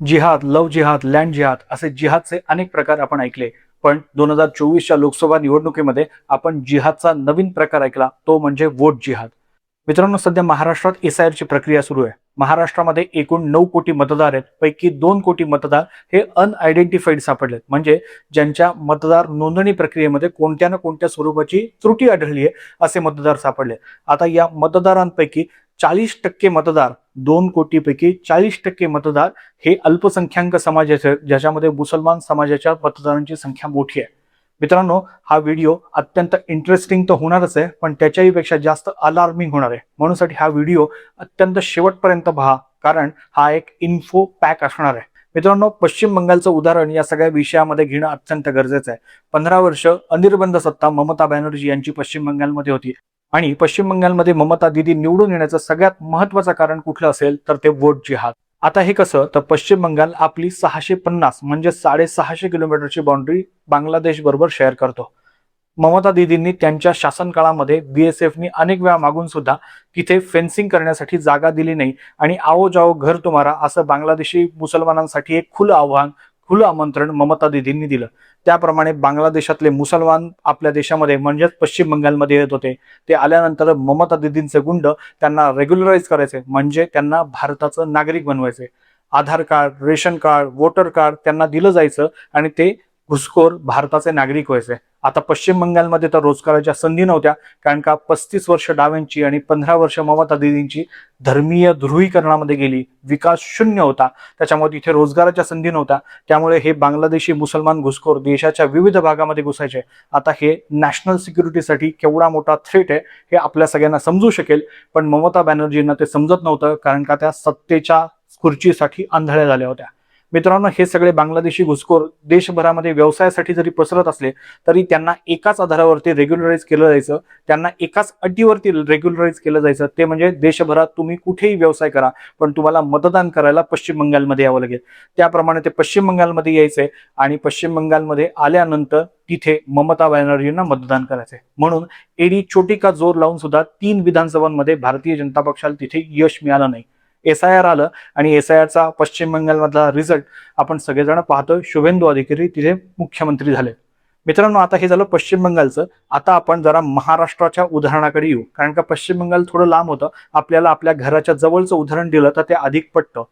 जिहाद, लव्ह जिहाद, लँड जिहाद असे जिहादचे अनेक प्रकार आपण ऐकले. पण 2024च्या लोकसभा निवडणुकीमध्ये आपण जिहादचा नवीन प्रकार ऐकला, तो म्हणजे वोट जिहाद. मित्रांनो, सध्या महाराष्ट्रात एसआयआरची प्रक्रिया सुरू आहे. महाराष्ट्रामध्ये एकूण 9 कोटी मतदार आहेत. पैकी 2 कोटी मतदार हे अनआयडेंटिफाईड सापडलेत, म्हणजे ज्यांच्या मतदार नोंदणी प्रक्रियेमध्ये कोणत्या ना कोणत्या स्वरूपाची त्रुटी आढळली आहे असे मतदार सापडले. आता या मतदारांपैकी 40% मतदार, 2 कोटीपैकी 40% मतदार हे अल्पसंख्याक समाजाचे, ज्याच्यामध्ये मुसलमान समाजाच्या मतदारांची संख्या मोठी आहे. मित्रांनो, हा व्हिडिओ अत्यंत इंटरेस्टिंग तर होणारच आहे, पण त्याच्याही पेक्षा जास्त अलार्मिंग होणार आहे. म्हणूनसाठी हा व्हिडिओ अत्यंत शेवटपर्यंत पहा, कारण हा एक इन्फो पॅक असणार आहे. मित्रांनो, पश्चिम बंगालचं उदाहरण या सगळ्या विषयामध्ये घेणं अत्यंत गरजेचं आहे. 15 वर्ष अनिर्बंध सत्ता ममता बॅनर्जी यांची पश्चिम बंगालमध्ये होती. आणि पश्चिम बंगालमध्ये ममता दिदी निवडून येण्याचं सगळ्यात महत्वाचं कारण कुठलं असेल तर ते वोट जिहाद. आता हे कसं, तर पश्चिम बंगाल आपली 650 म्हणजे 650 किलोमीटरची बाउंड्री बांगलादेश बरोबर शेअर करतो. ममता दीदींनी त्यांच्या शासनकाळामध्ये बीएसएफनी अनेक वेळा मागून सुद्धा तिथे फेन्सिंग करण्यासाठी जागा दिली नाही. आणि आओ जाओ घर तुम्हारा असं बांगलादेशी मुसलमानांसाठी एक खुलं आव्हान, खुलं आमंत्रण ममता दीदींनी दिलं. त्याप्रमाणे बांगलादेशातले मुसलमान आपल्या देशामध्ये म्हणजेच पश्चिम बंगालमध्ये येत होते. ते आल्यानंतर ममता दीदींचे गुंड त्यांना रेग्युलराईज करायचे, म्हणजे त्यांना भारताचं नागरिक बनवायचे. Aadhaar card, ration card, voter card त्यांना दिलं जायचं आणि ते घुसखोर भारताचे नागरिक व्हायचे. आता पश्चिम बंगालमध्ये तर रोजगाराच्या संधी नव्हत्या, कारण का 35 वर्ष डाव्यांची आणि 15 वर्ष ममता दीदींची धर्मीय ध्रुवीकरणामध्ये गेली. विकास शून्य होता, त्याच्यामुळे तिथे रोजगाराच्या संधी नव्हत्या. त्यामुळे हे बांगलादेशी मुसलमान घुसखोर देशाच्या विविध भागामध्ये घुसायचे. आता हे नॅशनल सिक्युरिटीसाठी केवढा मोठा थ्रेट आहे हे आपल्या सगळ्यांना समजू शकेल, पण ममता बॅनर्जींना ते समजत नव्हतं, कारण का त्या सत्तेच्या खुर्चीसाठी आंधळ्या झाल्या होत्या. मित्रांनो, हे सगळे बांगलादेशी घुसखोर देशभरामध्ये व्यवसायासाठी जरी पसरत असले तरी त्यांना एकाच आधारावरती रेग्युलराईज केलं जायचं, त्यांना एकाच अटीवरती रेग्युलराईज केलं जायचं. ते म्हणजे देशभरात तुम्ही कुठेही व्यवसाय करा, पण तुम्हाला मतदान करायला पश्चिम बंगालमध्ये यावं लागेल. त्याप्रमाणे ते पश्चिम बंगालमध्ये यायचे आणि पश्चिम बंगालमध्ये आल्यानंतर तिथे ममता बॅनर्जींना मतदान करायचे. म्हणून एडी छोटी का जोर लावून सुद्धा 3 विधानसभांमध्ये भारतीय जनता पक्षाला तिथे यश मिळालं नाही. एसआयआर आलं आणि एसआयआरचा पश्चिम बंगालमधला रिझल्ट आपण सगळेजण पाहतोय. शुभेंदू अधिकारी तिथे मुख्यमंत्री झाले. मित्रांनो, आता हे झालं पश्चिम बंगालचं. आता आपण जरा महाराष्ट्राच्या उदाहरणाकडे येऊ, कारण का पश्चिम बंगाल थोडं लांब होतं. आपल्याला आपल्या घराच्या जवळचं उदाहरण दिलं तर ते अधिक पटतं.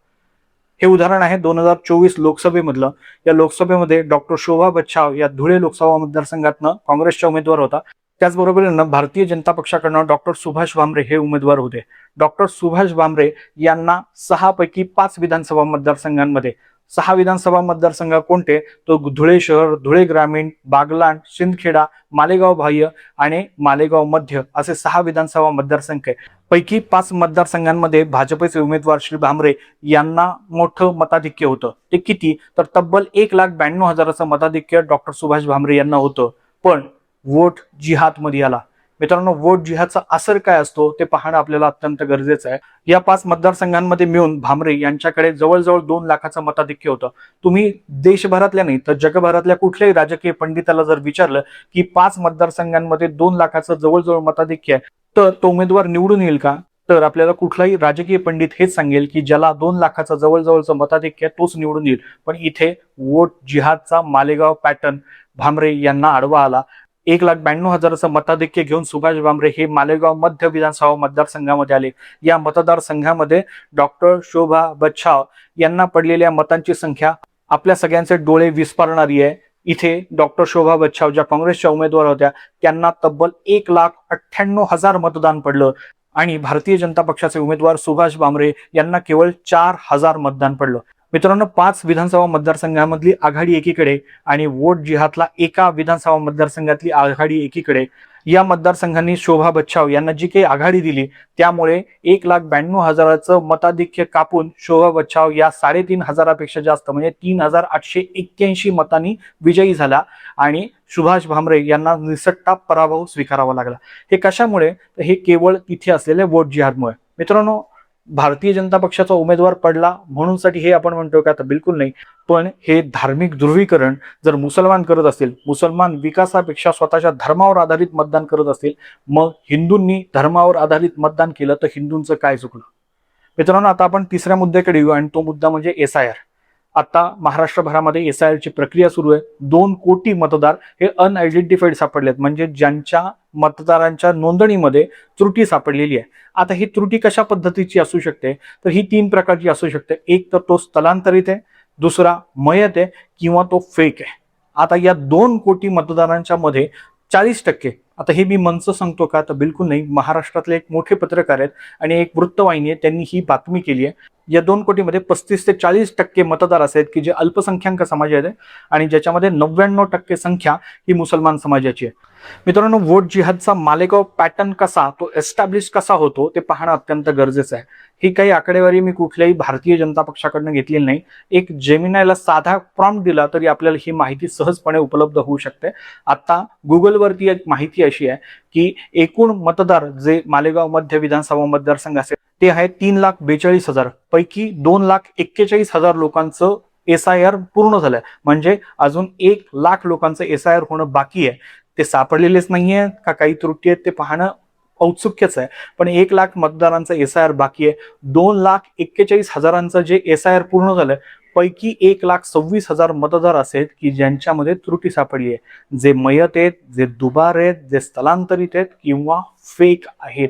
हे उदाहरण आहे 2024 लोकसभेमधलं. या लोकसभेमध्ये डॉक्टर शोभा बच्छाव या धुळे लोकसभा मतदारसंघातनं काँग्रेसच्या उमेदवार होता. त्याचबरोबर भारतीय जनता पक्षाकडनं डॉक्टर सुभाष भामरे हे उमेदवार होते. डॉक्टर सुभाष भामरे यांना 6 पैकी 5 विधानसभा मतदारसंघांमध्ये, 6 विधानसभा मतदारसंघ कोणते, तो धुळे शहर, धुळे ग्रामीण, बागलाण, शिंदखेडा, मालेगाव बाह्य आणि मालेगाव मध्य असे 6 विधानसभा मतदारसंघ आहे. पैकी 5 मतदारसंघांमध्ये भाजपचे उमेदवार श्री भामरे यांना मोठं मताधिक्य होतं. ते किती, तर तब्बल 1,92,000चं मताधिक्य डॉक्टर सुभाष भामरे यांना होतं. पण वोट जिहाद मध्ये आला. मित्रांनो, वोट जिहादचा असर काय असतो ते पाहणं आपल्याला अत्यंत गरजेचं आहे. या 5 मतदारसंघांमध्ये मिळून भामरे यांच्याकडे जवळजवळ 2 लाखाचं मताधिक्य होतं. तुम्ही देशभरातल्या नाही तर जगभरातल्या कुठल्याही राजकीय पंडिताला जर विचारलं की 5 मतदारसंघांमध्ये 2 लाखाचं जवळजवळ मताधिक्य आहे, तर तो उमेदवार निवडून येईल का, तर आपल्याला कुठलाही राजकीय पंडित हेच सांगेल की ज्याला 2 लाखाचं जवळजवळचं मताधिक्य आहे तोच निवडून येईल. पण इथे वोट जिहादचा मालेगाव पॅटर्न भामरे यांना आडवा आला. 1,92,000चं मताधिक्य घेऊन सुभाष भामरे हे मालेगाव मध्य विधानसभा मतदारसंघामध्ये आले. या मतदारसंघामध्ये डॉक्टर शोभा बच्छाव यांना पडलेल्या मतांची संख्या आपल्या सगळ्यांचे डोळे विस्पारणारी आहे. इथे डॉक्टर शोभा बच्छाव ज्या काँग्रेसच्या उमेदवार होत्या त्यांना तब्बल 1,98,000 मतदान पडलं आणि भारतीय जनता पक्षाचे उमेदवार सुभाष भामरे यांना केवळ 4,000 मतदान पडलं. मित्रांनो, 5 विधानसभा मतदारसंघामधली आघाडी एकीकडे आणि वोट जिहादला एका विधानसभा मतदारसंघातली आघाडी एकीकडे. या मतदारसंघांनी शोभा बच्छाव यांना जी काही आघाडी दिली त्यामुळे 1,92,000चं मताधिक्य कापून शोभा बच्छाव या 3,500पेक्षा जास्त म्हणजे 3,881 मतांनी विजयी झाला आणि सुभाष भामरे यांना निसटता पराभव स्वीकारावा लागला. हे कशामुळे, तर हे केवळ तिथे असलेल्या वोट जिहादमुळे. मित्रांनो, भारतीय जनता पक्षाचा उमेदवार पडला म्हणूनसाठी हे आपण म्हणतो का, तर बिलकुल नाही. पण हे धार्मिक ध्रुवीकरण जर मुसलमान करत असतील, मुसलमान विकासापेक्षा स्वतःच्या धर्मावर आधारित मतदान करत असतील, मग हिंदूंनी धर्मावर आधारित मतदान केलं तर हिंदूंचं काय चुकलं. मित्रांनो, आता आपण तिसऱ्या मुद्द्याकडे येऊ आणि तो मुद्दा म्हणजे एसआयआर. आता महाराष्ट्रभरामध्ये SIR ची प्रक्रिया सुरू आहे. 2 कोटी मतदार हे अनआयडेंटिफाईड सापडलेत, म्हणजे ज्यांच्या मतदारांच्या नोंदणीमध्ये त्रुटी सापडलेली आहे. आता ही त्रुटी कशा पद्धतीची असू शकते, तर ही 3 प्रकारची असू शकते. एक तर तो स्थलांतरित आहे, दुसरा मयत आहे, किंवा तो फेक आहे. आता या 2 कोटी मतदारांच्या मध्ये 40%, आता हे मी मंच सांगतो का, तर बिलकुल नाही. महाराष्ट्रातले एक मोठे पत्रकार आहेत आणि एक वृत्तवाहिनी आहे, त्यांनी ही बातमी केली आहे. या 2 कोटीमध्ये 35 ते 40% मतदार असे आहेत की जे अल्पसंख्याक समाजाचे आहेत आणि ज्याच्यामध्ये 99% संख्या ही मुसलमान समाजाची आहे. मित्रांनो, वोट जिहादचा मालेगाव पॅटर्न कसा, तो एस्टॅब्लिश कसा होतो ते पाहणं अत्यंत गरजेचं आहे. ही काही आकडेवारी मी कुठल्याही भारतीय जनता पक्षाकडनं घेतलेली नाही. एक जेमिनायला साधा प्रॉम्प्ट दिला तरी आपल्याला ही माहिती सहजपणे उपलब्ध होऊ शकते. आता गुगलवरती एक माहिती अशी आहे की एकूण मतदार जे मालेगाव मध्य विधानसभा मतदारसंघ असेल ते आहे 3,42,000, पैकी 2,41,000 लोकांचं SIR पूर्ण झालंय. म्हणजे अजून 1,00,000 लोकांचं SIR होणं बाकी आहे. ते सापडलेलेच नाहीये का काही त्रुटी आहेत ते पाहणं औत्सुक्यच आहे. पण 1,00,000 मतदारांचं SIR बाकी आहे. 2,41,000 जे SIR पूर्ण झालंय, पैकी 1,26,000 मतदार असे की ज्यांच्यामध्ये त्रुटी सापडली आहे. जे मयत आहेत, जे दुबार आहेत, जे स्थलांतरित आहेत किंवा फेक आहेत.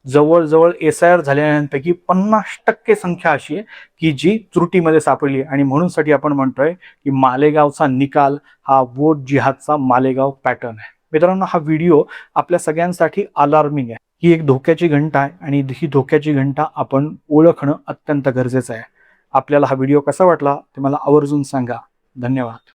जवळजवळ SIR झालेल्यांपैकी 50% संख्या अशी आहे की जी त्रुटीमध्ये सापडली. आणि म्हणूनसाठी आपण म्हणतोय की मालेगावचा निकाल हा वोट जिहादचा मालेगाव पॅटर्न आहे. मित्रांनो, हा व्हिडिओ आपल्या सगळ्यांसाठी अलार्मिंग आहे. ही एक धोक्याची घंटा आहे आणि ही धोक्याची घंटा आपण ओळखणं अत्यंत गरजेचं आहे. आपल्याला हा व्हिडिओ कसा वाटला ते मला आवर्जून सांगा. धन्यवाद.